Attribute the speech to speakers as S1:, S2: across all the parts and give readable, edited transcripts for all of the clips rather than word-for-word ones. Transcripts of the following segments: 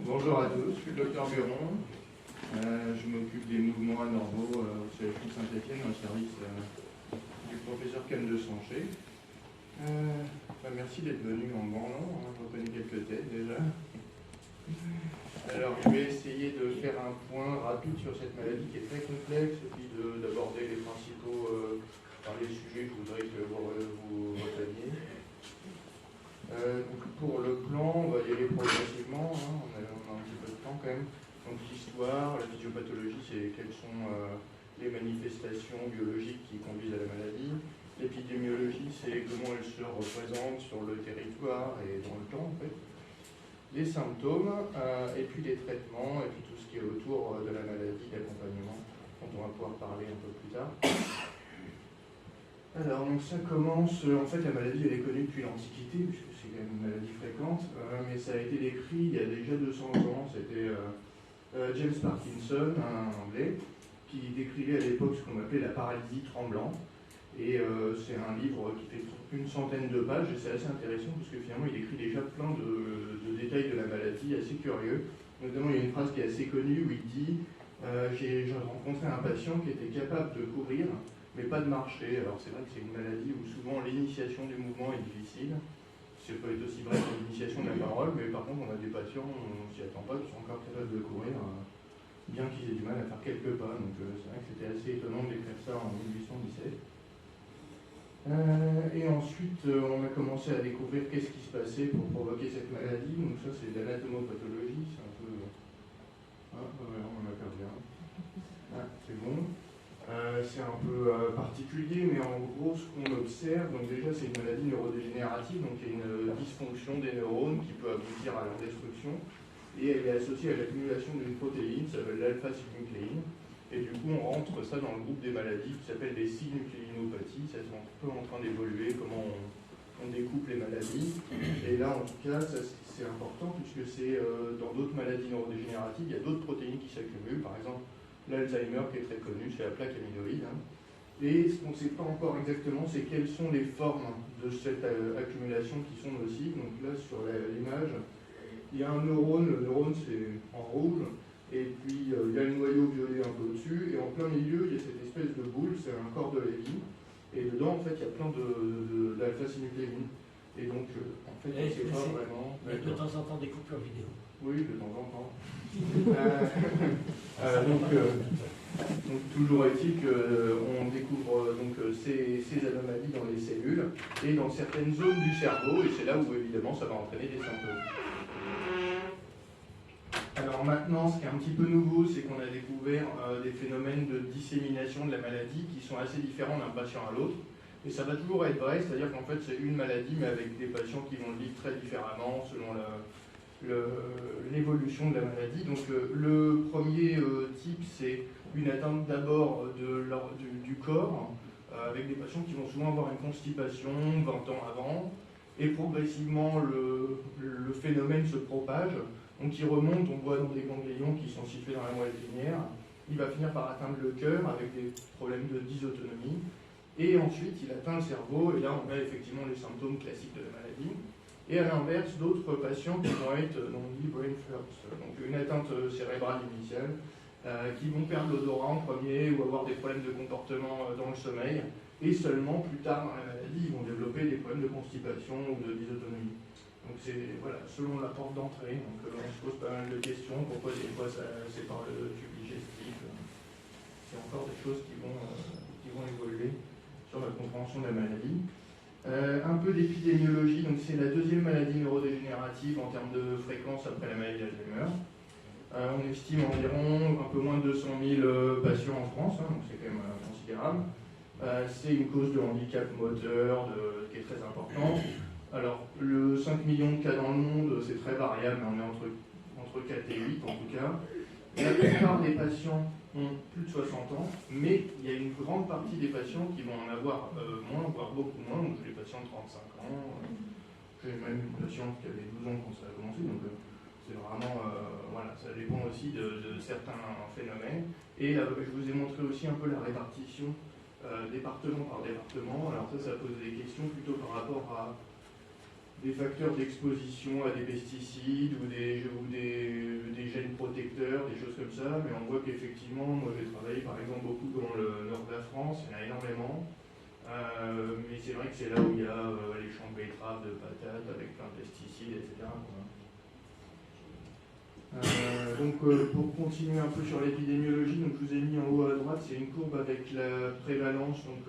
S1: Bonjour à tous, je suis le docteur Buron. Je m'occupe des mouvements anormaux au CHU Saint-Étienne, au service du professeur Ken de Sanché. Merci d'être venu en grand nombre, je reconnais quelques têtes déjà. Alors je vais essayer de faire un point rapide sur cette maladie qui est très complexe et puis d'aborder les principaux les sujets que je voudrais que vous reteniez. Donc pour le plan, on va y aller progressivement, on a un petit peu de temps quand même. Donc l'histoire, la physiopathologie, c'est quelles sont les manifestations biologiques qui conduisent à la maladie. L'épidémiologie, c'est comment elle se représente sur le territoire et dans le temps en fait. Les symptômes, et puis les traitements, et puis tout ce qui est autour de la maladie, d'accompagnement, dont on va pouvoir parler un peu plus tard. Alors, donc ça commence, en fait la maladie elle est connue depuis l'Antiquité, puisque c'est quand même une maladie fréquente, mais ça a été décrit il y a déjà 200 ans, c'était James Parkinson, un anglais, qui décrivait à l'époque ce qu'on appelait la paralysie tremblante, et c'est un livre qui fait une centaine de pages, et c'est assez intéressant, parce que finalement il écrit déjà plein de détails de la maladie, assez curieux, notamment il y a une phrase qui est assez connue où il dit j'ai rencontré un patient qui était capable de courir, mais pas de marcher. Alors c'est vrai que c'est une maladie où souvent l'initiation du mouvement est difficile. Ça peut être aussi vrai que l'initiation de la parole, mais par contre on a des patients, on s'y attend pas, qui sont encore capables de courir, bien qu'ils aient du mal à faire quelques pas. Donc c'est vrai que c'était assez étonnant d'écrire ça en 1817. Et ensuite on a commencé à découvrir qu'est-ce qui se passait pour provoquer cette maladie. Donc ça c'est de l'anatomopathologie, c'est un peu... voilà, on l'a perdu. C'est bon. C'est un peu particulier, mais en gros, ce qu'on observe, donc déjà, c'est une maladie neurodégénérative, donc il y a une dysfonction des neurones qui peut aboutir à leur destruction, et elle est associée à l'accumulation d'une protéine, ça s'appelle l'alpha-synucléine, et du coup, on rentre ça dans le groupe des maladies qui s'appelle les synucléinopathies, ça c'est un peu en train d'évoluer, comment on découpe les maladies, et là, en tout cas, c'est important, puisque c'est dans d'autres maladies neurodégénératives, il y a d'autres protéines qui s'accumulent, par exemple, l'Alzheimer qui est très connu, c'est la plaque amyloïde. Et ce qu'on ne sait pas encore exactement, c'est quelles sont les formes de cette accumulation qui sont nocives. Donc là, sur l'image, il y a un neurone, le neurone c'est en rouge, et puis il y a le noyau violet un peu au-dessus, et en plein milieu, il y a cette espèce de boule, c'est un corps de Levy, et dedans, en fait, il y a plein d'alpha-synucléine. Et donc, en fait, c'est pas vraiment...
S2: Il y a de temps en temps des coupures vidéo.
S1: Oui, de temps en temps. Donc toujours est-il qu'on découvre ces anomalies dans les cellules et dans certaines zones du cerveau, et c'est là où évidemment ça va entraîner des symptômes. Alors maintenant, ce qui est un petit peu nouveau, c'est qu'on a découvert des phénomènes de dissémination de la maladie qui sont assez différents d'un patient à l'autre. Et ça va toujours être vrai, c'est-à-dire qu'en fait c'est une maladie mais avec des patients qui vont le vivre très différemment selon l'évolution de la maladie. Donc le premier type, c'est une atteinte d'abord du corps, avec des patients qui vont souvent avoir une constipation 20 ans avant, et progressivement le phénomène se propage, donc il remonte, on voit dans des ganglions qui sont situés dans la moelle épinière, il va finir par atteindre le cœur avec des problèmes de dysautonomie, et ensuite il atteint le cerveau, et là on a effectivement les symptômes classiques de la maladie. Et à l'inverse, d'autres patients qui vont être dans le brain first, donc une atteinte cérébrale initiale, qui vont perdre l'odorat en premier ou avoir des problèmes de comportement dans le sommeil, et seulement plus tard dans la maladie, ils vont développer des problèmes de constipation ou de dysautonomie. Donc c'est voilà, selon la porte d'entrée, donc on se pose pas mal de questions, pourquoi des fois c'est par le tube digestif, c'est encore des choses qui vont évoluer sur la compréhension de la maladie. Un peu d'épidémiologie, donc c'est la deuxième maladie neurodégénérative en termes de fréquence après la maladie d'Alzheimer. On estime environ un peu moins de 200 000 patients en France, donc c'est quand même considérable. C'est une cause de handicap moteur qui est très importante. Alors, le 5 millions de cas dans le monde, c'est très variable, mais on est entre 4 et 8 en tout cas. La plupart des patients ont plus de 60 ans, mais il y a une grande partie des patients qui vont en avoir moins, voire beaucoup moins. Donc j'ai des patients de 35 ans, j'ai même une patiente qui avait 12 ans quand ça a commencé, donc c'est vraiment, voilà, ça dépend aussi de certains phénomènes. Et là, je vous ai montré aussi un peu la répartition département par département. Alors ça pose des questions plutôt par rapport à des facteurs d'exposition à des pesticides ou des comme ça, mais on voit qu'effectivement, moi j'ai travaillé par exemple beaucoup dans le nord de la France, il y en a énormément. Mais c'est vrai que c'est là où il y a les champs de betteraves, de patates, avec plein de pesticides, etc. Pour continuer un peu sur l'épidémiologie, donc je vous ai mis en haut à droite, c'est une courbe avec la prévalence, donc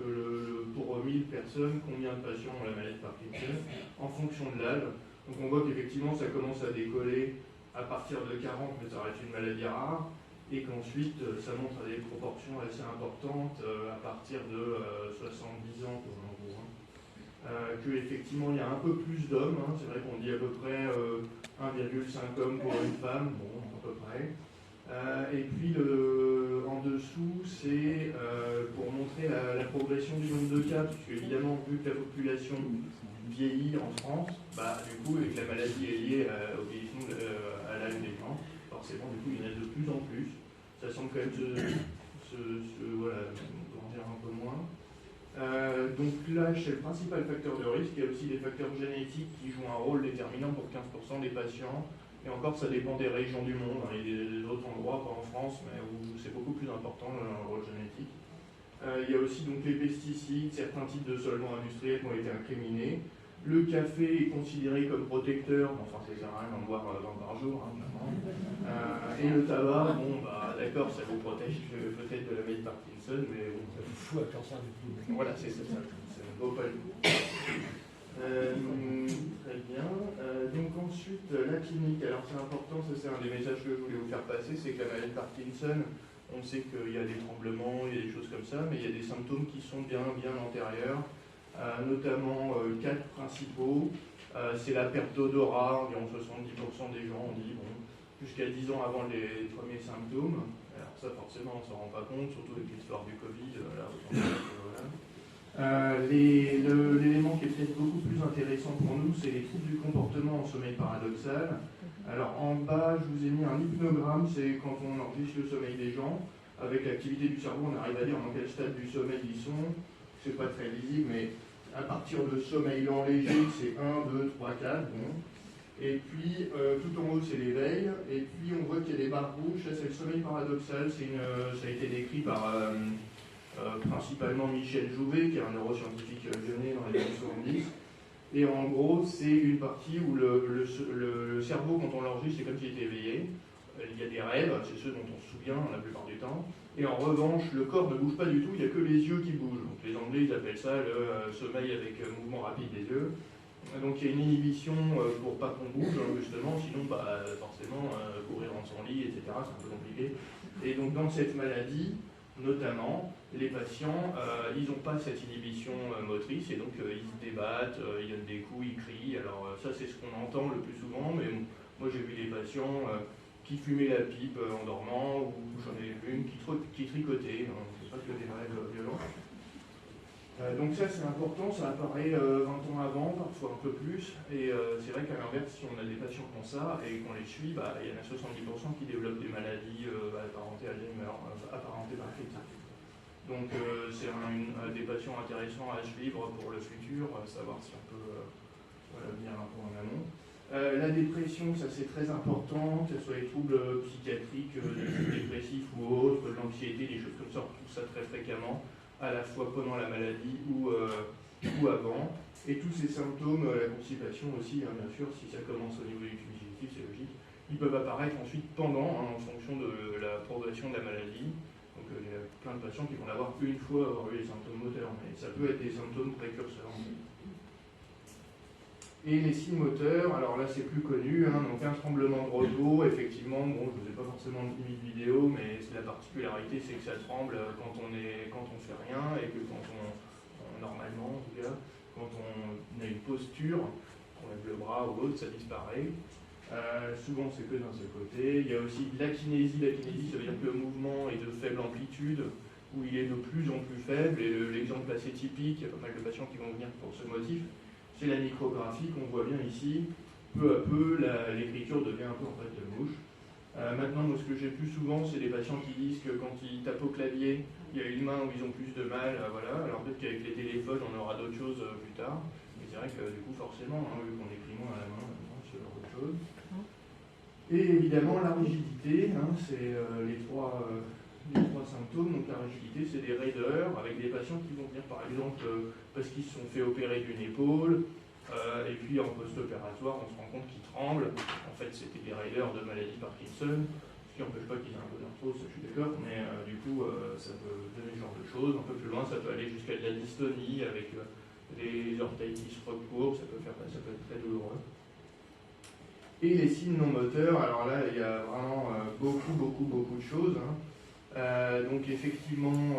S1: pour 1000 personnes, combien de patients ont la maladie de Parkinson, en fonction de l'âge. Donc on voit qu'effectivement ça commence à décoller à partir de 40, mais ça reste une maladie rare, et qu'ensuite ça montre à des proportions assez importantes à partir de 70 ans, en gros. Qu'effectivement il y a un peu plus d'hommes, hein, c'est vrai qu'on dit à peu près 1,5 hommes pour une femme, bon, à peu près. Et puis en dessous, c'est pour montrer la progression du nombre de cas, puisque évidemment, vu que la population vieillit en France, du coup, et que la maladie est liée au vieillissement à l'âge des gens, forcément, du coup, il y en a de plus en plus. Ça semble quand même grandir un peu moins. Donc l'âge, c'est le principal facteur de risque. Il y a aussi des facteurs génétiques qui jouent un rôle déterminant pour 15% des patients. Et encore, ça dépend des régions du monde. Il y a des autres endroits, pas en France, mais où c'est beaucoup plus important le rôle génétique. Il y a aussi donc les pesticides, certains types de solvants industriels qui ont été incriminés. Le café est considéré comme protecteur, enfin ça sert à rien d'en boire 20 par jour, hein, et le tabac, d'accord, ça vous protège peut-être de la maladie de Parkinson, mais bon.
S2: Ça vous fout un cancer du poumon.
S1: Voilà, c'est ça ne vaut pas le coup. Très bien. Donc ensuite, la clinique. Alors c'est important, ça c'est un des messages que je voulais vous faire passer, c'est que la maladie de Parkinson, on sait qu'il y a des tremblements, il y a des choses comme ça, mais il y a des symptômes qui sont bien antérieurs, notamment 4 principaux. C'est la perte d'odorat, environ 70% des gens ont dit, jusqu'à 10 ans avant les premiers symptômes. Alors ça forcément on ne s'en rend pas compte, surtout avec l'histoire du Covid, l'élément qui est peut-être beaucoup plus intéressant pour nous, c'est les troubles du comportement en sommeil paradoxal. Alors en bas, je vous ai mis un hypnogramme, c'est quand on enregistre le sommeil des gens. Avec l'activité du cerveau, on arrive à dire dans quel stade du sommeil ils sont. C'est pas très lisible, mais à partir de sommeil lent léger, c'est 1, 2, 3, 4. Bon. Et puis tout en haut, c'est l'éveil. Et puis on voit qu'il y a des barres rouges, ça c'est le sommeil paradoxal. Ça a été décrit par principalement Michel Jouvet, qui est un neuroscientifique lyonnais dans les années 70. Et en gros, c'est une partie où le cerveau, quand on l'enregistre, c'est comme s'il était éveillé. Il y a des rêves, c'est ceux dont on se souvient la plupart du temps. Et en revanche, le corps ne bouge pas du tout, il n'y a que les yeux qui bougent. Donc les Anglais, ils appellent ça le sommeil avec mouvement rapide des yeux. Donc il y a une inhibition pour pas qu'on bouge, justement, sinon forcément courir dans son lit, etc., c'est un peu compliqué. Et donc dans cette maladie, notamment, les patients, ils n'ont pas cette inhibition motrice, et donc ils se débattent, ils donnent des coups, ils crient. Alors ça c'est ce qu'on entend le plus souvent, mais moi j'ai vu des patients qui fumaient la pipe en dormant, ou j'en ai vu une qui tricotait, c'est pas que des rêves violents. Donc ça c'est important, ça apparaît 20 ans avant, parfois un peu plus, et c'est vrai qu'à l'inverse, si on a des patients qui ont ça et qu'on les suit, il y en a 70% qui développent des maladies apparentées à Alzheimer, apparentées par quelqu'un. Donc c'est des patients intéressants à suivre pour le futur, savoir si on peut venir un peu en amont. La dépression, ça c'est très important, que ce soit les troubles psychiatriques, dépressifs ou autres, l'anxiété, des choses comme ça, on retrouve ça très fréquemment, à la fois pendant la maladie ou avant. Et tous ces symptômes, la constipation aussi, hein, bien sûr, si ça commence au niveau du tube digestif, c'est logique, ils peuvent apparaître ensuite pendant, en fonction de la progression de la maladie. Donc il y a plein de patients qui vont l'avoir une fois avoir eu les symptômes moteurs, mais ça peut être des symptômes précurseurs. Et les signes moteurs, alors là c'est plus connu, hein, donc un tremblement de repos, effectivement, je ne vous ai pas forcément mis de vidéo, mais la particularité c'est que ça tremble quand on fait rien, et que quand normalement en tout cas, quand on a une posture, on lève le bras ou autre, ça disparaît. Souvent c'est que d'un seul côté. Il y a aussi de l'akinésie. L'akinésie, ça veut dire que le mouvement est de faible amplitude, où il est de plus en plus faible, et l'exemple assez typique, il y a pas mal de patients qui vont venir pour ce motif, c'est la micrographie qu'on voit bien ici. Peu à peu, l'écriture devient un peu en fait de mouche. Maintenant, moi, ce que j'ai plus souvent, c'est des patients qui disent que quand ils tapent au clavier, il y a une main où ils ont plus de mal. Voilà. Alors peut-être qu'avec les téléphones, on aura d'autres choses plus tard. Mais c'est vrai que du coup, forcément, vu qu'on écrit moins à la main, ce genre de choses. Et évidemment, la rigidité, hein, c'est les trois symptômes. Donc la rigidité, c'est des raideurs avec des patients qui vont venir par exemple parce qu'ils se sont fait opérer d'une épaule, et puis en post-opératoire, on se rend compte qu'ils tremblent. En fait, c'était des raideurs de maladie Parkinson, ce qui n'empêche pas qu'ils aient un peu d'arthrose, ça je suis d'accord, mais du coup, ça peut donner ce genre de choses. Un peu plus loin, ça peut aller jusqu'à de la dystonie avec des orteils qui se recourbent, ça peut être très douloureux. Et les signes non moteurs, alors là, il y a vraiment beaucoup de choses. Hein. Donc effectivement,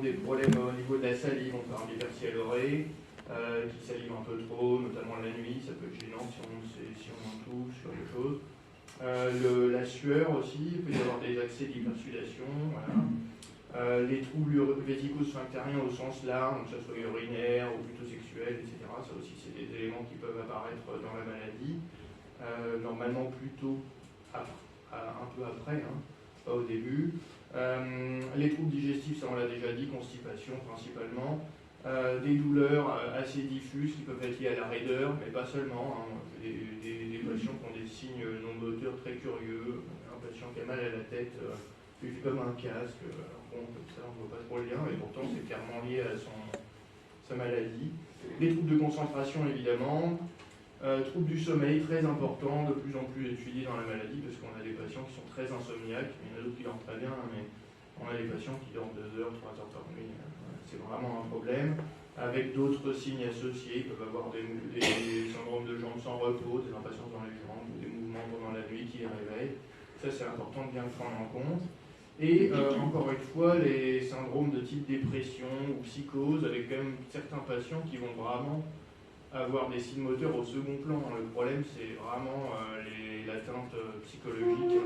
S1: des problèmes au niveau de la salive, on parle d'hypersialorée, qui salive un peu trop, notamment la nuit, ça peut être gênant si on en touche sur les choses. La sueur aussi, il peut y avoir des accès d'hypersudation, voilà. Les troubles vésico-sphinctériens au sens large, que ce soit urinaire ou plutôt sexuel, etc. Ça aussi, c'est des éléments qui peuvent apparaître dans la maladie. Normalement plutôt un peu après, hein, pas au début. Les troubles digestifs, ça on l'a déjà dit, constipation principalement. Des douleurs assez diffuses qui peuvent être liées à la raideur, mais pas seulement. Hein. Des patients qui ont des signes non moteurs très curieux, un patient qui a mal à la tête, qui fait comme un casque, bon, comme ça on ne voit pas trop le lien, mais pourtant c'est clairement lié à sa maladie. Les troubles de concentration évidemment. Troubles du sommeil, très important, de plus en plus étudiés dans la maladie, parce qu'on a des patients qui sont très insomniaques, il y en a d'autres qui dorment très bien, mais on a des patients qui dorment 2 heures, 3 heures par nuit, c'est vraiment un problème. Avec d'autres signes associés, ils peuvent avoir des syndromes de jambes sans repos, des impatiences dans les jambes, ou des mouvements pendant la nuit qui les réveillent. Ça, c'est important de bien le prendre en compte. Et encore une fois, les syndromes de type dépression ou psychose, avec quand même certains patients qui vont vraiment avoir des signes moteurs au second plan. Le problème, c'est vraiment l'atteinte psychologique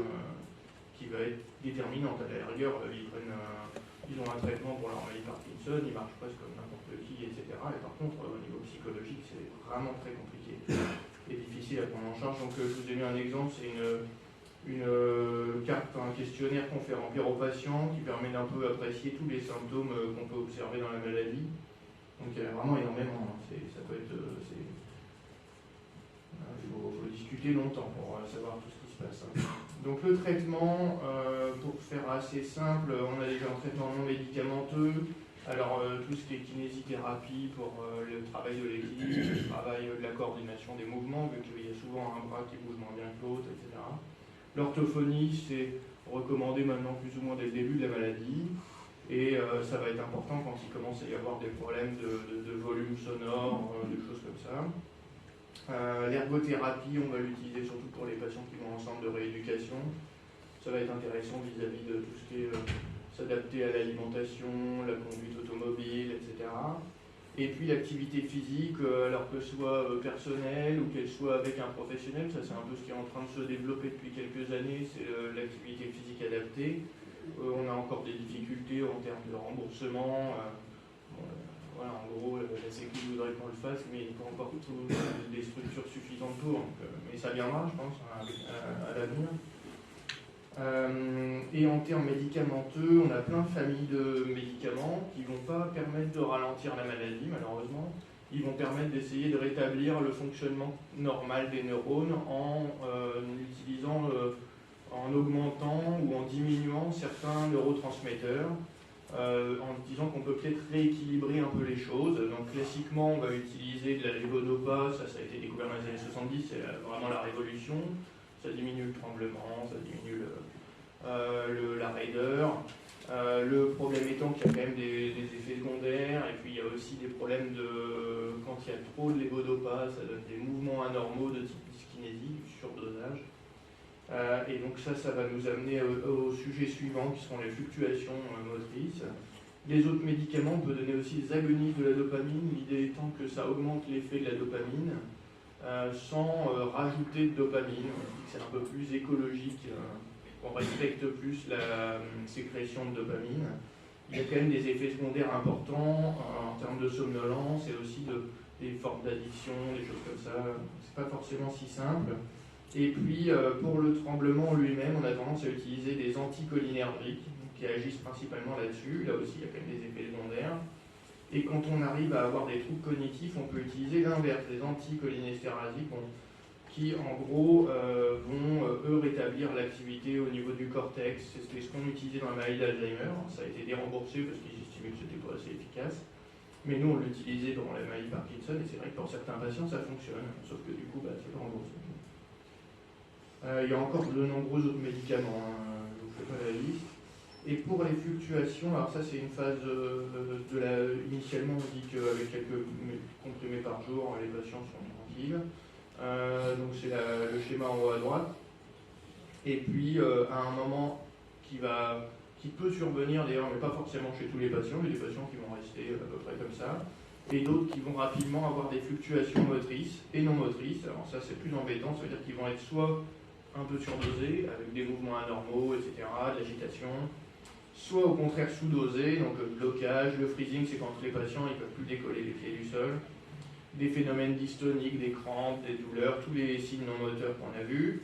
S1: qui va être déterminante. À la rigueur, ils ont un traitement pour leur maladie Parkinson, ils marchent presque comme n'importe qui, etc. Et par contre, au niveau psychologique, c'est vraiment très compliqué et difficile à prendre en charge. Donc, je vous ai mis un exemple, c'est une carte, un questionnaire qu'on fait remplir aux patients qui permet d'un peu apprécier tous les symptômes qu'on peut observer dans la maladie. Donc il y en a vraiment énormément, hein. Ça peut être... il faut discuter longtemps pour savoir tout ce qui se passe. Hein. Donc le traitement, pour faire assez simple, on a déjà un traitement non médicamenteux. Alors tout ce qui est kinésithérapie pour le travail de l'équilibre, le travail de la coordination des mouvements, vu qu'il y a souvent un bras qui bouge moins bien que l'autre, etc. L'orthophonie, c'est recommandé maintenant plus ou moins dès le début de la maladie. Et ça va être important quand il commence à y avoir des problèmes de volume sonore, des choses comme ça. L'ergothérapie, on va l'utiliser surtout pour les patients qui vont en centre de rééducation. Ça va être intéressant vis-à-vis de tout ce qui est s'adapter à l'alimentation, la conduite automobile, etc. Et puis l'activité physique, alors que ce soit personnelle ou qu'elle soit avec un professionnel, ça c'est un peu ce qui est en train de se développer depuis quelques années, c'est l'activité physique adaptée. On a encore des difficultés en termes de remboursement. Voilà, en gros, la Sécu voudrait qu'on le fasse, mais il faut encore des structures suffisantes pour. Mais ça viendra, je pense, à l'avenir. Et en termes médicamenteux, on a plein de familles de médicaments qui ne vont pas permettre de ralentir la maladie, malheureusement. Ils vont permettre d'essayer de rétablir le fonctionnement normal des neurones en utilisant... en augmentant ou en diminuant certains neurotransmetteurs, en disant qu'on peut peut-être rééquilibrer un peu les choses. Donc classiquement, on va utiliser de la levodopa, ça a été découvert dans les années 70, c'est vraiment la révolution. Ça diminue le tremblement, ça diminue la raideur. Le problème étant qu'il y a quand même des effets secondaires, et puis il y a aussi des problèmes quand il y a trop de levodopa, ça donne des mouvements anormaux de type dyskinésie, du surdosage. Et donc ça va nous amener au sujet suivant, qui seront les fluctuations motrices. Les autres médicaments, on peut donner aussi des agonistes de la dopamine, l'idée étant que ça augmente l'effet de la dopamine, sans rajouter de dopamine. On dit que c'est un peu plus écologique, on respecte plus la sécrétion de dopamine. Il y a quand même des effets secondaires importants en termes de somnolence et aussi des formes d'addiction, des choses comme ça. C'est pas forcément si simple. Et puis, pour le tremblement lui-même, on a tendance à utiliser des anticholinergiques qui agissent principalement là-dessus. Là aussi, il y a quand même des effets secondaires. Et quand on arrive à avoir des troubles cognitifs, on peut utiliser l'inverse, les anticholinésterasiques. qui en gros vont eux rétablir l'activité au niveau du cortex. C'était ce qu'on utilisait dans la maladie d'Alzheimer. Ça a été déremboursé parce qu'ils estimaient que c'était pas assez efficace. Mais nous, on l'utilisait dans la maladie Parkinson, et c'est vrai que pour certains patients, ça fonctionne, sauf que du coup, c'est pas remboursé. Il y a encore de nombreux autres médicaments, hein, je ne vous fais pas la liste. Et pour les fluctuations, alors ça c'est une phase initialement on dit qu'avec quelques comprimés par jour, les patients sont tranquilles. Donc c'est le schéma en haut à droite. Et puis à un moment qui peut survenir, d'ailleurs, mais pas forcément chez tous les patients, mais des patients qui vont rester à peu près comme ça, et d'autres qui vont rapidement avoir des fluctuations motrices et non motrices. Alors ça c'est plus embêtant, ça veut dire qu'ils vont être soit un peu surdosés, avec des mouvements anormaux, etc., de l'agitation, soit au contraire sous-dosés, donc le blocage, le freezing, c'est quand les patients ne peuvent plus décoller les pieds du sol, des phénomènes dystoniques, des crampes, des douleurs, tous les signes non moteurs qu'on a vus.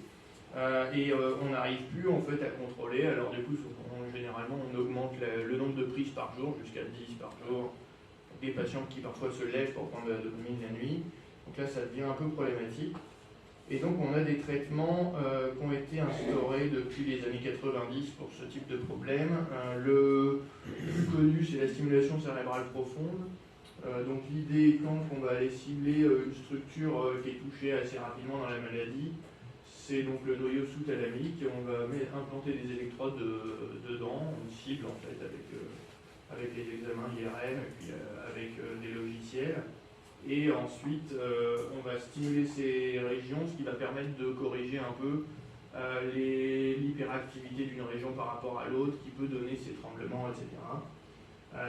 S1: Et on n'arrive plus en fait à contrôler, alors du coup généralement on augmente le nombre de prises par jour jusqu'à 10 par jour, des patients qui parfois se lèvent pour prendre de la dopamine la nuit, donc là ça devient un peu problématique. Et donc on a des traitements qui ont été instaurés depuis les années 90 pour ce type de problème. Le plus connu c'est la stimulation cérébrale profonde. Donc l'idée étant qu'on va aller cibler une structure qui est touchée assez rapidement dans la maladie. C'est donc le noyau sous-thalamique, et on va implanter des électrodes dedans, on cible en fait avec les examens IRM et puis avec des logiciels. Et ensuite, on va stimuler ces régions, ce qui va permettre de corriger un peu l'hyperactivité d'une région par rapport à l'autre, qui peut donner ces tremblements, etc.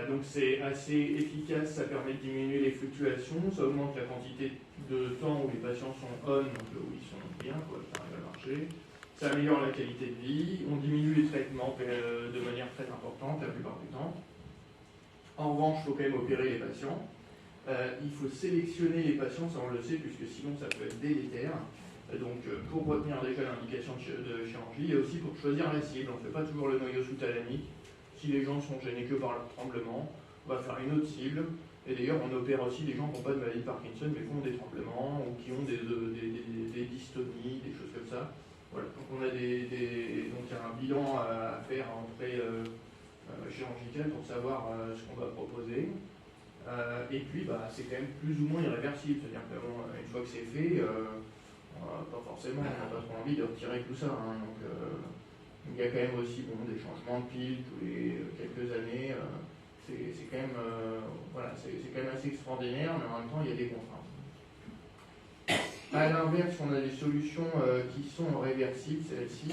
S1: Donc c'est assez efficace, ça permet de diminuer les fluctuations, ça augmente la quantité de temps où les patients sont on, donc où ils sont bien, quoi, ils arrivent à marcher. Ça améliore la qualité de vie, on diminue les traitements de manière très importante la plupart du temps. En revanche, il faut quand même opérer les patients. Il faut sélectionner les patients, ça on le sait, puisque sinon ça peut être délétère. Donc pour retenir déjà l'indication de chirurgie, et aussi pour choisir la cible, on ne fait pas toujours le noyau sous-thalamique. Si les gens sont gênés que par leur tremblement, on va faire une autre cible. Et d'ailleurs, on opère aussi des gens qui n'ont pas de maladie de Parkinson, mais qui ont des tremblements, ou qui ont des dystonies, des choses comme ça. Voilà. Donc on a donc il y a un bilan à faire en pré-chirurgical pour savoir ce qu'on va proposer. Et puis, c'est quand même plus ou moins irréversible. C'est-à-dire qu'une fois que c'est fait, pas forcément, on n'a pas trop envie de retirer tout ça. Hein. Donc, il y a quand même aussi des changements de piles tous les quelques années. C'est quand même, c'est quand même assez extraordinaire, mais en même temps, il y a des contraintes. À l'inverse, on a des solutions qui sont réversibles, celles-ci.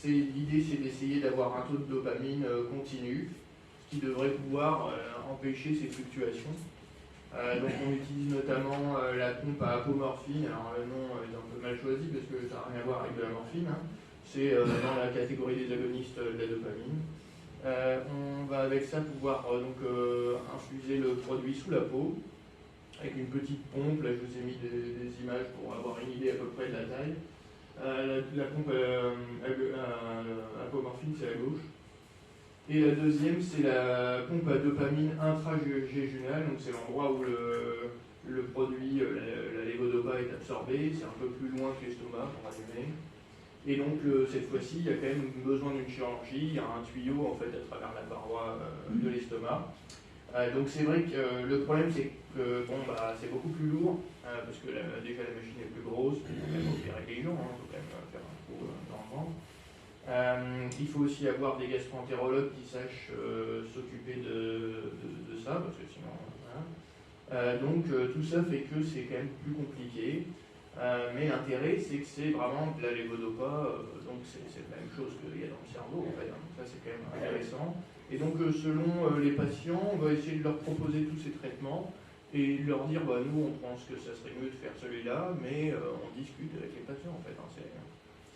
S1: L'idée, c'est d'essayer d'avoir un taux de dopamine continu, ce qui devrait pouvoir empêcher ces fluctuations. Donc on utilise notamment la pompe à apomorphine. Alors le nom est un peu mal choisi parce que ça n'a rien à voir avec de la morphine. Hein. C'est dans la catégorie des agonistes de la dopamine. On va avec ça pouvoir infuser le produit sous la peau avec une petite pompe. Là je vous ai mis des images pour avoir une idée à peu près de la taille. La pompe apomorphine c'est à gauche. Et la deuxième, c'est la pompe à dopamine intrajejunale, donc c'est l'endroit où le produit, la lévodopa est absorbé, c'est un peu plus loin que l'estomac pour résumer. Et donc cette fois-ci, il y a quand même besoin d'une chirurgie, il y a un tuyau en fait à travers la paroi de l'estomac. Donc c'est vrai que le problème c'est que c'est beaucoup plus lourd, parce que déjà la machine est plus grosse, il faut quand même opérer les gens, il faut quand même faire un trou dans le ventre. Il faut aussi avoir des gastro-entérologues qui sachent s'occuper de ça, parce que sinon... donc tout ça fait que c'est quand même plus compliqué. Mais l'intérêt, c'est que c'est vraiment de la lévodopa, donc c'est la même chose qu'il y a dans le cerveau, en fait. Donc ça, c'est quand même intéressant. Et donc, selon les patients, on va essayer de leur proposer tous ces traitements et leur dire, nous, on pense que ça serait mieux de faire celui-là, mais on discute avec les patients, en fait. Hein,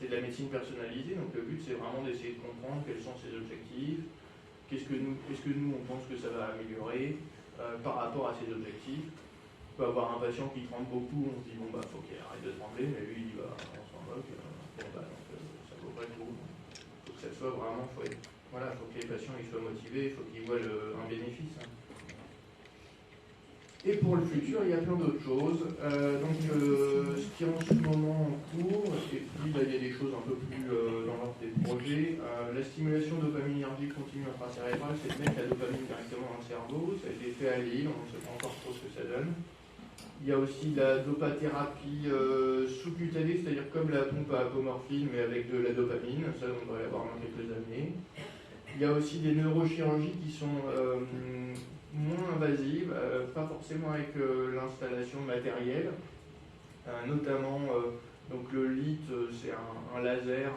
S1: c'est de la médecine personnalisée, donc le but c'est vraiment d'essayer de comprendre quels sont ses objectifs, qu'est-ce que nous on pense que ça va améliorer par rapport à ses objectifs. On peut avoir un patient qui tremble beaucoup, on se dit faut qu'il arrête de trembler, mais lui il dit on s'en moque, donc ça vaut pas le coup. Il faut que ça soit vraiment, faut que les patients ils soient motivés, il faut qu'ils voient un bénéfice. Hein. Et pour le futur, il y a plein d'autres choses. Ce qui est en ce moment en cours, et puis là, il y a des choses un peu plus dans l'ordre des projets. La stimulation dopaminergique continue intracérébrale, c'est de mettre la dopamine directement dans le cerveau. Ça a été fait à Lille, on ne sait pas encore trop ce que ça donne. Il y a aussi la dopathérapie sous-cutanée, c'est-à-dire comme la pompe à apomorphine, mais avec de la dopamine. Ça, on devrait l'avoir dans quelques années. Il y a aussi des neurochirurgies qui sont moins invasives, pas forcément avec l'installation matérielle, notamment donc le LIT, c'est un laser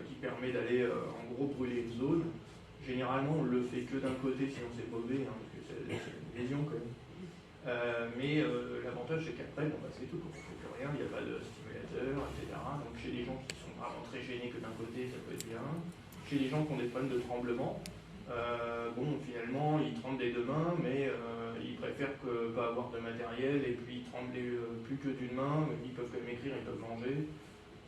S1: qui permet d'aller en gros brûler une zone. Généralement, on le fait que d'un côté, sinon c'est mauvais, hein, parce que c'est une lésion quand même. Mais l'avantage c'est qu'après, c'est tout, on ne fait plus rien, il n'y a pas de stimulateur, etc. Donc chez des gens qui sont vraiment très gênés que d'un côté, ça peut être bien. Chez les gens qui ont des problèmes de tremblement, finalement, ils tremblent des deux mains, mais ils préfèrent pas avoir de matériel, et puis trembler plus que d'une main, mais ils peuvent quand même écrire, ils peuvent manger,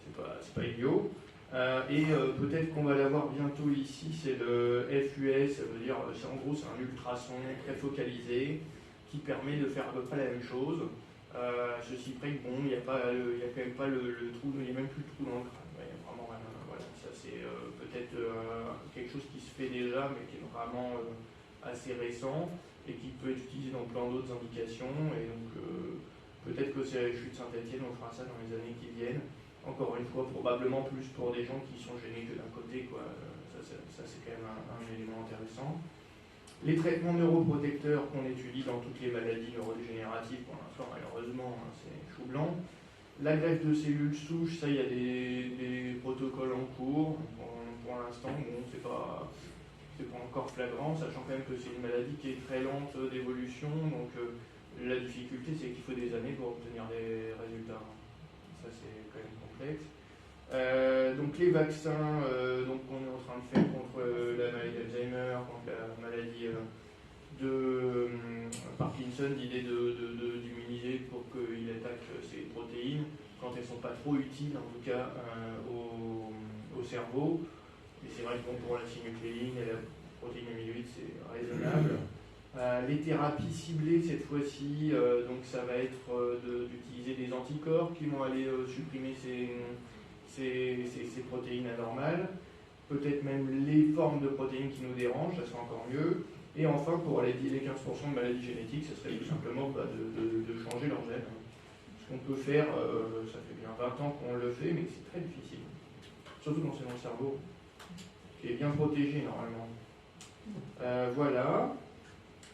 S1: c'est pas idiot. Peut-être qu'on va l'avoir bientôt ici, c'est le FUS, ça veut dire, en gros, c'est un ultrason très focalisé, qui permet de faire à peu près la même chose. Ceci près que il n'y a quand même pas le trou, il n'y a même plus de trou dans le crâne. Ouais, vraiment, voilà, ça c'est peut-être quelque chose qui se fait déjà, mais qui est vraiment assez récent et qui peut être utilisé dans plein d'autres indications. Et donc peut-être que c'est la chute de Saint-Étienne, on fera ça dans les années qui viennent. Encore une fois, probablement plus pour des gens qui sont gênés que d'un côté, quoi. Ça c'est quand même un élément intéressant. Les traitements neuroprotecteurs qu'on étudie dans toutes les maladies neurodégénératives, pour l'instant, malheureusement, hein, c'est chou blanc. La greffe de cellules souches, ça, il y a des protocoles en cours. Pour l'instant, c'est pas encore flagrant, sachant quand même que c'est une maladie qui est très lente d'évolution. Donc, la difficulté, c'est qu'il faut des années pour obtenir des résultats. Ça, c'est quand même complexe. Donc les vaccins qu'on est en train de faire contre la maladie d'Alzheimer, contre la maladie de Parkinson, l'idée d'immuniser pour qu'il attaque ces protéines quand elles ne sont pas trop utiles, en tout cas au cerveau. Et c'est vrai que pour la synucléine et la protéine amyloïde, c'est raisonnable. Les thérapies ciblées cette fois-ci, donc ça va être d'utiliser des anticorps qui vont aller supprimer ces protéines anormales, peut-être même les formes de protéines qui nous dérangent, ça sera encore mieux. Et enfin, pour les 15% de maladies génétiques, ça serait tout simplement de changer leur gène. Ce qu'on peut faire, ça fait bien 20 ans qu'on le fait, mais c'est très difficile. Surtout quand c'est dans le cerveau, qui est bien protégé normalement. Voilà.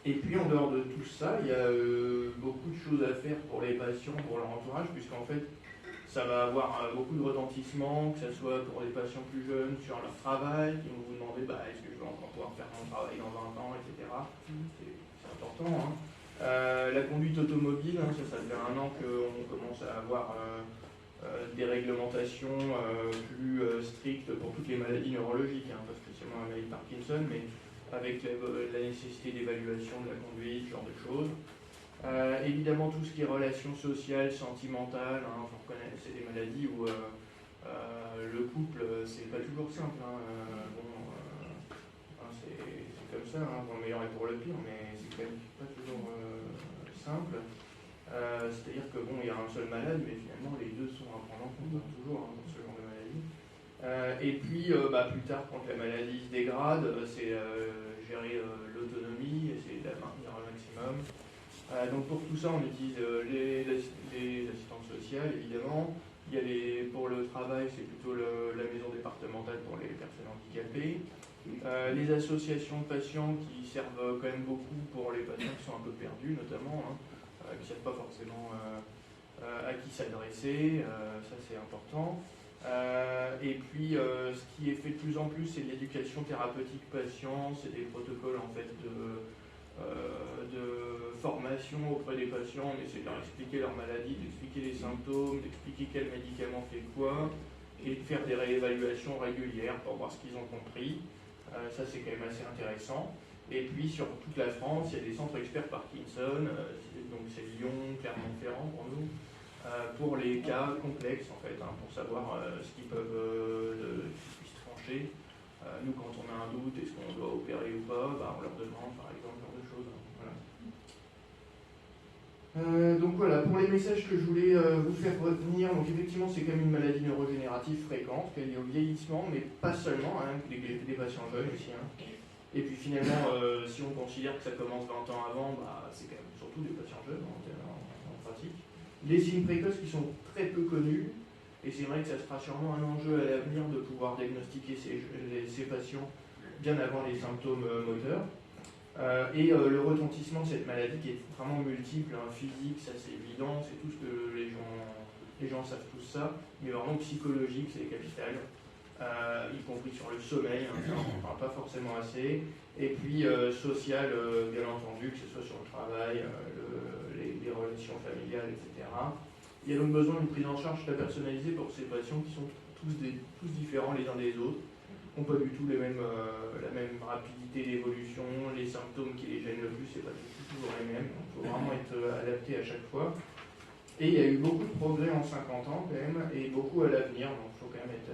S1: Et puis en dehors de tout ça, il y a beaucoup de choses à faire pour les patients, pour leur entourage, puisqu'en fait, ça va avoir beaucoup de retentissement, que ce soit pour les patients plus jeunes sur leur travail, qui vont vous demander est-ce que je vais encore pouvoir faire mon travail dans 20 ans, etc. C'est important. Hein. La conduite automobile, hein, ça fait 1 an qu'on commence à avoir des réglementations plus strictes pour toutes les maladies neurologiques, hein, pas spécialement la maladie de Parkinson, mais avec la nécessité d'évaluation de la conduite, ce genre de choses. Évidemment, tout ce qui est relations sociales, sentimentales, hein, faut reconnaître, c'est des maladies où le couple, c'est pas toujours simple. Hein, c'est comme ça, hein, pour le meilleur et pour le pire, mais c'est quand même pas toujours simple. C'est-à-dire que il y a un seul malade, mais finalement les deux sont à prendre en compte, hein, toujours, hein, pour ce genre de maladie. Et puis, plus tard, quand la maladie se dégrade, c'est gérer l'autonomie, essayer de la maintenir au maximum. Donc pour tout ça, on utilise les assistantes sociales, évidemment. Il y a pour le travail, c'est plutôt la maison départementale pour les personnes handicapées. Les associations de patients qui servent quand même beaucoup pour les patients qui sont un peu perdus, notamment, hein, qui ne savent pas forcément à qui s'adresser, ça c'est important. Et puis, ce qui est fait de plus en plus, c'est de l'éducation thérapeutique patient, c'est des protocoles en fait de formation auprès des patients. On essaie de leur expliquer leur maladie, d'expliquer les symptômes, d'expliquer quel médicament fait quoi, et de faire des réévaluations régulières pour voir ce qu'ils ont compris. Ça, c'est quand même assez intéressant. Et puis, sur toute la France, il y a des centres experts Parkinson, donc c'est Lyon, Clermont-Ferrand pour nous, pour les cas complexes, en fait, hein, pour savoir ce qu'ils puissent trancher. Nous, quand on a un doute, est-ce qu'on doit opérer ou pas, on leur demande, par exemple, ce genre de choses. Hein. Voilà. Donc voilà, pour les messages que je voulais vous faire retenir, donc effectivement c'est quand même une maladie neurodégénérative fréquente, qui est liée au vieillissement, mais pas seulement, hein, des patients jeunes aussi. Hein. Et puis finalement, si on considère que ça commence 20 ans avant, bah, c'est quand même surtout des patients jeunes en pratique. Les signes précoces qui sont très peu connus, et c'est vrai que ça sera sûrement un enjeu à l'avenir de pouvoir diagnostiquer ces patients bien avant les symptômes moteurs. Et le retentissement de cette maladie qui est vraiment multiple, hein, physique, ça c'est évident, c'est tout ce que les gens savent tous ça, mais vraiment psychologique, c'est capital, y compris sur le sommeil, hein, ça on n'en parle pas forcément assez, et puis social, bien entendu, que ce soit sur le travail, les relations familiales, etc. Il y a donc besoin d'une prise en charge très personnalisée pour ces patients qui sont tous différents les uns des autres, n'ont pas du tout la même rapidité d'évolution, les symptômes qui les gênent le plus, c'est pas du tout toujours les mêmes, il faut vraiment être adapté à chaque fois. Et il y a eu beaucoup de progrès en 50 ans quand même, et beaucoup à l'avenir, donc il faut quand même être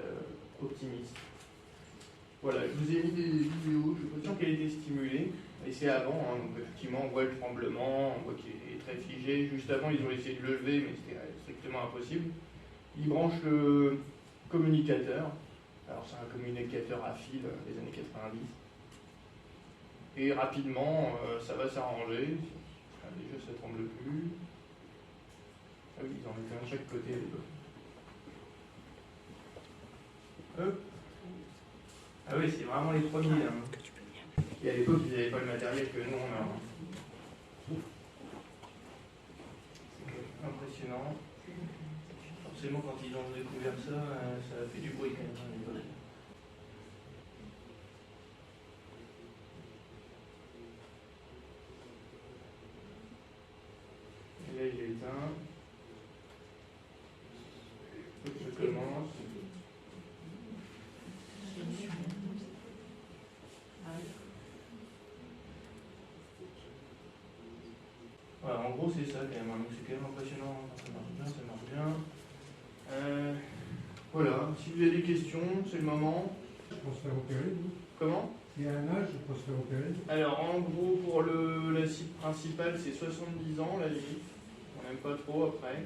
S1: optimiste. Voilà, je vous ai mis des vidéos, je suis pas sûr qu'elle ait été stimulée, et c'est avant, hein, donc effectivement on voit le tremblement, on voit qu'il est très figé, juste avant ils ont essayé de le lever, mais c'était strictement impossible. Ils branchent le communicateur. Alors c'est un communicateur à fil des années 90. Et rapidement, ça va s'arranger. Déjà, ça ne tremble plus. Ah oui, ils en mettaient un de chaque côté à l'époque. Hop. Ah oui, c'est vraiment les premiers. Hein. Et à l'époque, ils n'avaient pas le matériel que nous, on a. C'est impressionnant. Forcément, quand ils ont découvert ça, ça a fait du bruit quand même à l'époque. Et là, il est éteint. Je commence. Voilà, en gros, c'est ça quand même. Donc, c'est quand même impressionnant. Ça marche bien, ça marche bien. Voilà, si vous avez des questions, c'est le moment.
S3: Pour se faire opérer, vous ?
S1: Comment ?
S3: Il y a un âge pour se faire opérer ?
S1: Alors, en gros, pour la cible principale, c'est 70 ans, la limite. On n'aime pas trop après.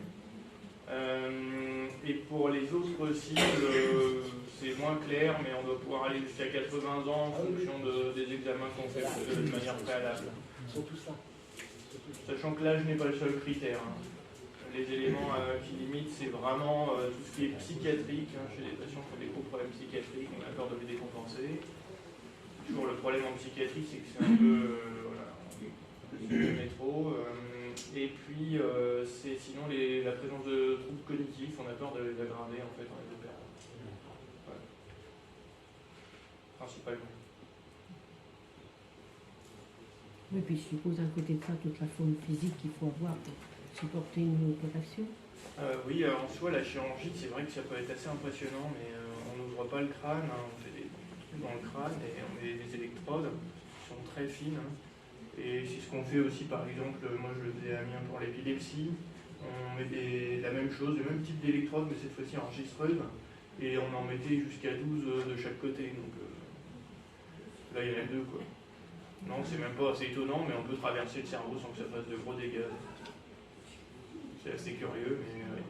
S1: Et pour les autres cibles, c'est moins clair, mais on doit pouvoir aller jusqu'à 80 ans en fonction des examens qu'on fait de manière préalable.
S2: Surtout ça.
S1: Sachant que l'âge n'est pas le seul critère. Hein. Les éléments qui limitent, c'est vraiment tout ce qui est psychiatrique. Hein. Chez les patients qui ont des gros problèmes psychiatriques, on a peur de les décompenser. Toujours le problème en psychiatrie, c'est que c'est un peu le métro. Et puis, c'est sinon la présence de troubles cognitifs, on a peur de les aggraver en fait en les opérant. Ouais. Principalement.
S4: Oui, puis je suppose à côté de ça toute la forme physique qu'il faut avoir pour supporter une opération.
S1: Oui, en soi, la chirurgie, c'est vrai que ça peut être assez impressionnant, mais on n'ouvre pas le crâne, hein, on fait des trucs dans le crâne et on met des électrodes qui sont très fines. Hein, et c'est ce qu'on fait aussi, par exemple, moi je le faisais à Amiens pour l'épilepsie, on met la même chose, le même type d'électrode, mais cette fois-ci enregistreuse, et on en mettait jusqu'à 12 de chaque côté. Donc là, il y en a 2, quoi. Non, c'est même pas assez étonnant, mais on peut traverser le cerveau sans que ça fasse de gros dégâts. C'est assez curieux, mais oui.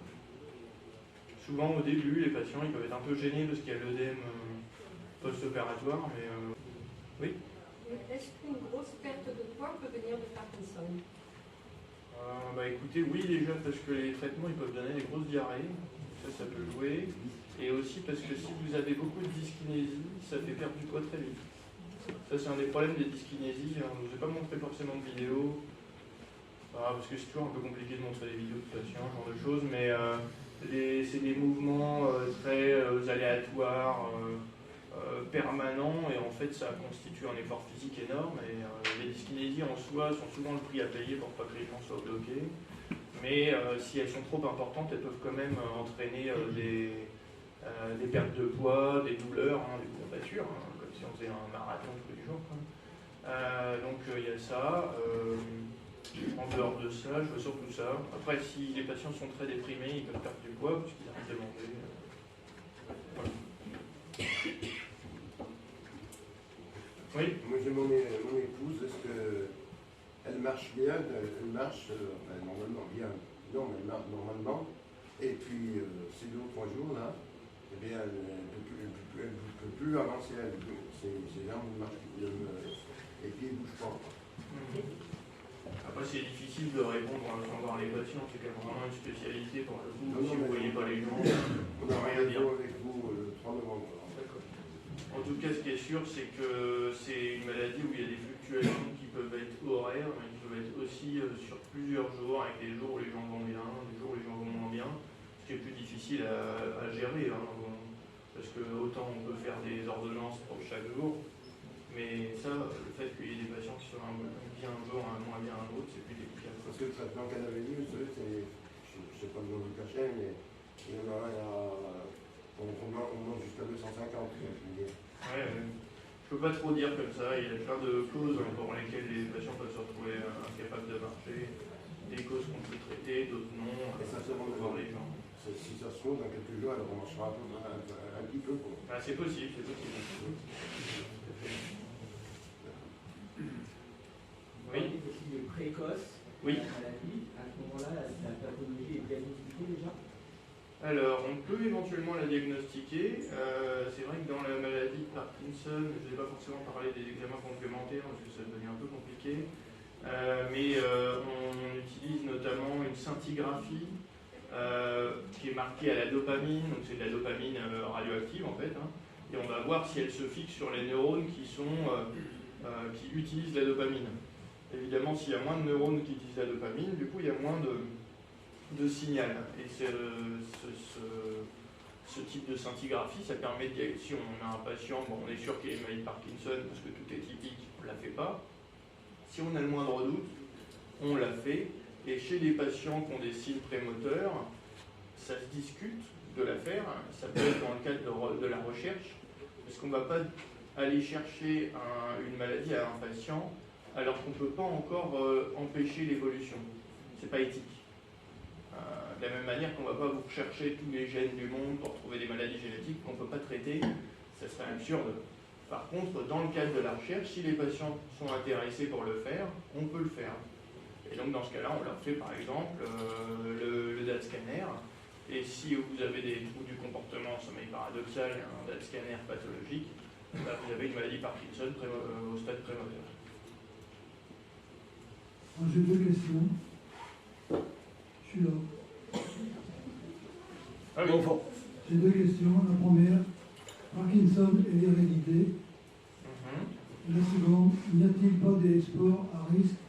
S1: Souvent, au début, les patients ils peuvent être un peu gênés parce qu'il y a l'œdème post-opératoire, mais oui.
S5: Est-ce qu'une grosse perte de poids peut venir de Parkinson ?
S1: Bah écoutez, oui déjà, parce que les traitements ils peuvent donner des grosses diarrhées, ça peut jouer, et aussi parce que si vous avez beaucoup de dyskinésie, ça fait perdre du poids très vite. Ça c'est un des problèmes des dyskinésies, on ne vous a pas montré forcément de vidéos, parce que c'est toujours un peu compliqué de montrer des vidéos de patients, ce genre de choses, mais c'est des mouvements très aléatoires, permanents, et en fait ça constitue un effort physique énorme, et les dyskinésies en soi sont souvent le prix à payer pour pas que les gens soient bloqués, mais si elles sont trop importantes, elles peuvent quand même entraîner des pertes de poids, des douleurs, des courbatures, comme si on faisait un marathon tous les jours. Donc il y a ça. En dehors de ça, je vois surtout ça. Après, si les patients sont très déprimés, ils peuvent perdre du poids parce qu'ils arrêtent de manger. Voilà. Oui.
S6: Moi j'ai mon épouse, est-ce que Elle marche bien, elle marche normalement bien. Non, elle marche normalement. Et puis, ces 2 ou 3 jours là, eh bien, elle ne peut plus avancer. Ses jambes marchent, les pieds ne bougent pas.
S1: Après, c'est difficile de répondre sans voir les patients, c'est quand même vraiment une spécialité pour le coup.
S6: Non,
S1: Si vous ne voyez pas les gens,
S6: on a rien à dire avec vous le 3 novembre.
S1: D'accord. En tout cas, ce qui est sûr, c'est que c'est une maladie où il y a des fluctuations qui peuvent être horaires, mais qui peuvent être aussi sur plusieurs jours, avec des jours où les gens vont bien, des jours où les gens vont moins bien, ce qui est plus difficile à gérer, hein, parce que autant on peut faire des ordonnances pour chaque jour, mais ça, le fait qu'il y ait des patients qui sont bien un jour, moins bien un autre, c'est plus délicat.
S6: Parce que le traitement qu'elle avait eu, je ne sais pas le nom du cachet, mais il y en a on monte jusqu'à 250.
S1: Ouais, je peux pas trop dire comme ça, il y a plein de causes pour lesquelles les patients peuvent se retrouver incapables de marcher, des causes qu'on peut traiter, d'autres non,
S6: Et ça se
S1: faut voir les gens.
S6: Si ça se trouve, dans quelques jours, elle recommencera un petit peu. Quoi.
S1: Ah, c'est possible, c'est possible. Oui.
S2: Des signes précoces
S1: Oui.
S2: de la maladie. À ce moment-là, la pathologie est diagnostiquée déjà.
S1: Alors, on peut éventuellement la diagnostiquer. C'est vrai que dans la maladie de Parkinson, je ne vais pas forcément parler des examens complémentaires parce que ça devient un peu compliqué, mais on utilise notamment une scintigraphie qui est marquée à la dopamine, donc c'est de la dopamine radioactive en fait, hein, et on va voir si elle se fixe sur les neurones qui utilisent la dopamine. Évidemment, s'il y a moins de neurones qui utilisent la dopamine, du coup il y a moins de signal. Et ce type de scintigraphie, ça permet, si on a un patient, bon, on est sûr qu'il a une maladie de Parkinson parce que tout est typique, on ne la fait pas. Si on a le moindre doute, on la fait. Et chez les patients qui ont des signes prémoteurs, ça se discute de la faire. Ça peut être dans le cadre de la recherche, parce qu'on ne va pas aller chercher une maladie à un patient alors qu'on ne peut pas encore empêcher l'évolution. C'est pas éthique. De la même manière qu'on ne va pas vous rechercher tous les gènes du monde pour trouver des maladies génétiques qu'on ne peut pas traiter, ça serait absurde. Par contre, dans le cadre de la recherche, si les patients sont intéressés pour le faire, on peut le faire. Et donc dans ce cas-là, on leur fait par exemple le DAT scanner. Et si vous avez des troubles du comportement en sommeil paradoxal et un DAT scanner pathologique, là, vous avez une maladie Parkinson au stade prémoteur.
S7: J'ai 2 questions. Je suis là.
S1: Ah oui.
S2: Bon.
S7: J'ai 2 questions. La première, Parkinson et l'hérédité.
S1: Mhm.
S7: La seconde, n'y a-t-il pas des sports à risque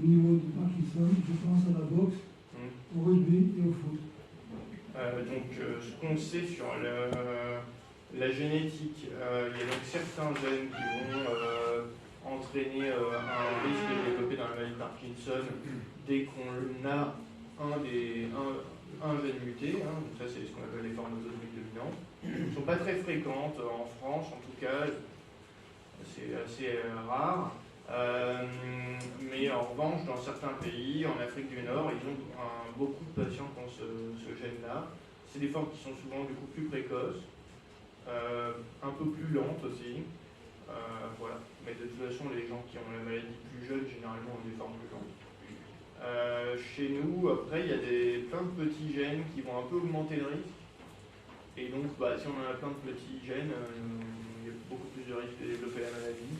S7: au niveau du Parkinson? Je pense à la boxe, au rugby et au foot.
S1: Ce qu'on sait sur la génétique, il y a donc certains gènes qui vont entraîner un risque de développer dans la maladie de Parkinson dès qu'on a un gène muté, hein, donc ça c'est ce qu'on appelle les formes autosomiques dominantes. Elles ne sont pas très fréquentes en France, en tout cas, c'est assez rare. Mais en revanche, dans certains pays, en Afrique du Nord, ils ont beaucoup de patients qui ont ce gène-là. C'est des formes qui sont souvent du coup plus précoces, un peu plus lentes aussi. Voilà. Mais de toute façon, les gens qui ont la maladie plus jeune, généralement, ont des formes plus lentes. Chez nous, après, il y a plein de petits gènes qui vont un peu augmenter le risque. Et donc, si on en a plein de petits gènes, il y a beaucoup plus de risque de développer la maladie.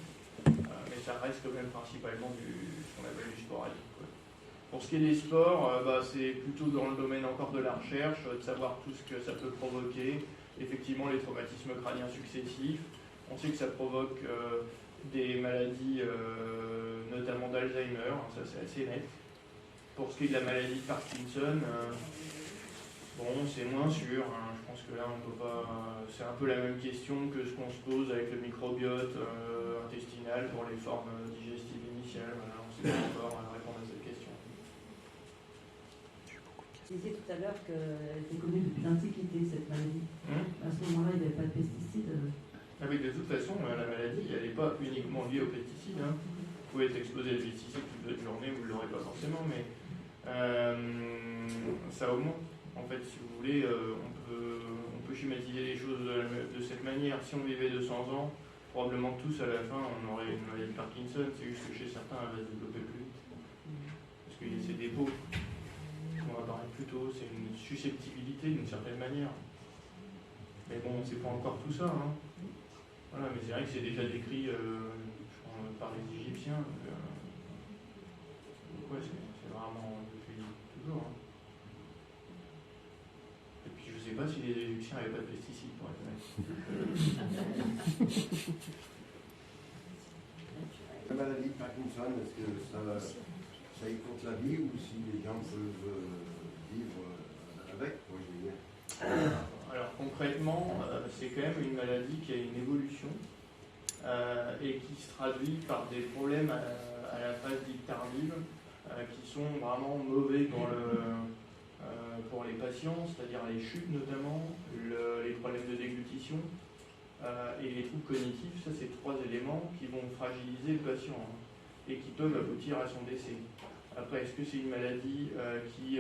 S1: Mais ça reste quand même principalement ce qu'on appelle du sporadique, quoi. Pour ce qui est des sports, c'est plutôt dans le domaine encore de la recherche, de savoir tout ce que ça peut provoquer. Effectivement, les traumatismes crâniens successifs. On sait que ça provoque des maladies, notamment d'Alzheimer, ça c'est assez net. Pour ce qui est de la maladie de Parkinson, c'est moins sûr. Hein. Je pense que là, on peut pas. C'est un peu la même question que ce qu'on se pose avec le microbiote intestinal pour les formes digestives initiales. Voilà, on ne sait pas encore répondre à cette question.
S8: Tu disais tout à l'heure qu'elle était connue depuis l'Antiquité, cette maladie. À ce moment-là, il n'y avait pas de pesticides.
S1: Ah oui, de toute façon, la maladie, elle n'est pas uniquement liée aux pesticides. Hein. Vous pouvez être exposé aux pesticides toute votre journée, vous ne l'aurez pas forcément, mais ça augmente. En fait, si vous voulez, on peut schématiser les choses de cette manière. Si on vivait 200 ans, probablement tous à la fin on aurait une maladie de Parkinson, c'est juste que chez certains elle va se développer plus vite. Parce que c'est des dépôts, on va parler plus tôt, c'est une susceptibilité d'une certaine manière. Mais bon, c'est pas encore tout ça. Hein. Voilà, mais c'est vrai que c'est déjà décrit par les Égyptiens. Donc ouais, c'est vraiment depuis toujours. Hein. Et puis je sais pas si les Égyptiens n'avaient pas de pesticides pour être honnête.
S6: La maladie de Parkinson, est-ce que ça écourte la vie ou si les gens peuvent vivre avec, moi je veux dire.
S1: Alors concrètement, c'est quand même une maladie qui a une évolution et qui se traduit par des problèmes à la phase dite tardive qui sont vraiment mauvais pour les patients, c'est-à-dire les chutes notamment, les problèmes de déglutition et les troubles cognitifs. Ça, c'est 3 éléments qui vont fragiliser le patient et qui peuvent aboutir à son décès. Après, est-ce que c'est une maladie qui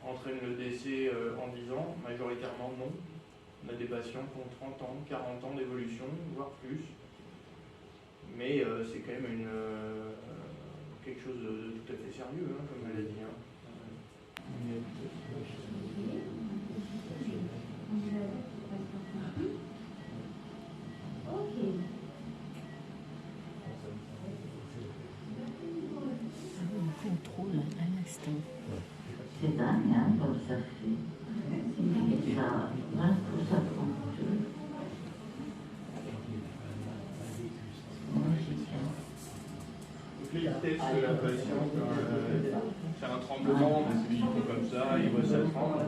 S1: entraîne le décès en 10 ans? Majoritairement non. On a des patients qui ont 30 ans, 40 ans d'évolution, voire plus. Mais c'est quand même quelque chose de tout à fait sérieux comme maladie.
S4: Contrôle à l'instant.
S9: C'est dingue, hein, comme ça fait. Ça, d'un coup, ça prend tout.
S1: Donc là, il teste la patiente, c'est un tremblement, ils font comme ça, ils voient ça tremble.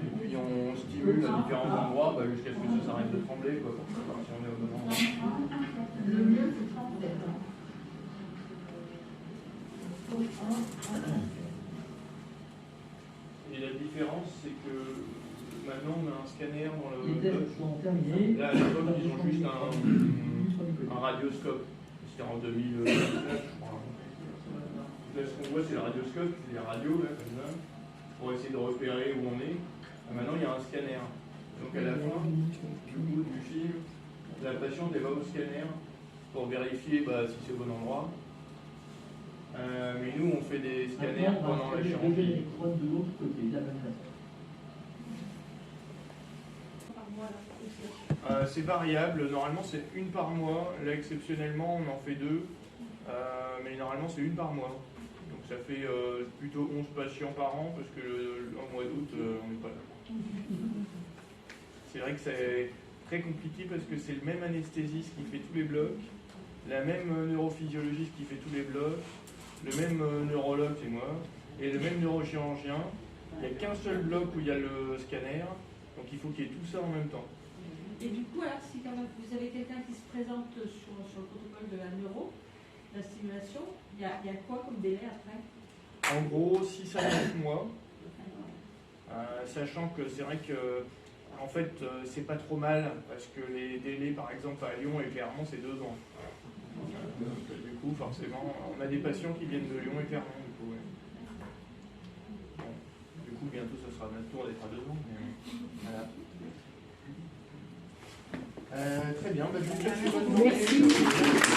S1: Et puis on stimule à différents endroits jusqu'à ce que ça s'arrête de trembler, quoi, pour savoir si on est au bon endroit.
S9: Le mieux, c'est trembler.
S1: Et la différence, c'est que maintenant on a un scanner dans le
S2: Les tests sont terminés.
S1: Là, à l'époque, ils ont juste un radioscope. C'était en 2009, je crois. Là, ce qu'on voit, c'est le radioscope, c'est les radios, là, comme ça, pour essayer de repérer où on est. Et maintenant, il y a un scanner. Donc, à la fin du bout du film, la patiente elle va au scanner pour vérifier si c'est au bon endroit. Mais nous, on fait des scanners pendant la chirurgie.
S2: De l'autre côté, de la même façon.
S1: C'est variable, normalement c'est 1 par mois, là exceptionnellement on en fait 2, mais normalement c'est 1 par mois. Donc ça fait plutôt 11 patients par an parce que au mois d'août on n'est pas là. C'est vrai que c'est très compliqué parce que c'est le même anesthésiste qui fait tous les blocs, la même neurophysiologiste qui fait tous les blocs, le même neurologue, c'est moi, et le même neurochirurgien. Il n'y a qu'un seul bloc où il y a le scanner, donc il faut qu'il y ait tout ça en même temps.
S10: Et du coup, alors, si quand même vous avez quelqu'un qui se présente sur le protocole de la neuro, la stimulation, il y a quoi comme délai après?
S1: En gros, 6 à 9 mois, sachant que c'est vrai que en fait, c'est pas trop mal, parce que les délais, par exemple, à Lyon et Clermont, c'est 2 ans. Donc, du coup, forcément, on a des patients qui viennent de Lyon et Clermont, du coup. Ouais. Bon, du coup, bientôt, ça sera notre tour d'être à 2 ans. Mais, voilà. Très bien, je vous remercie.
S4: Merci.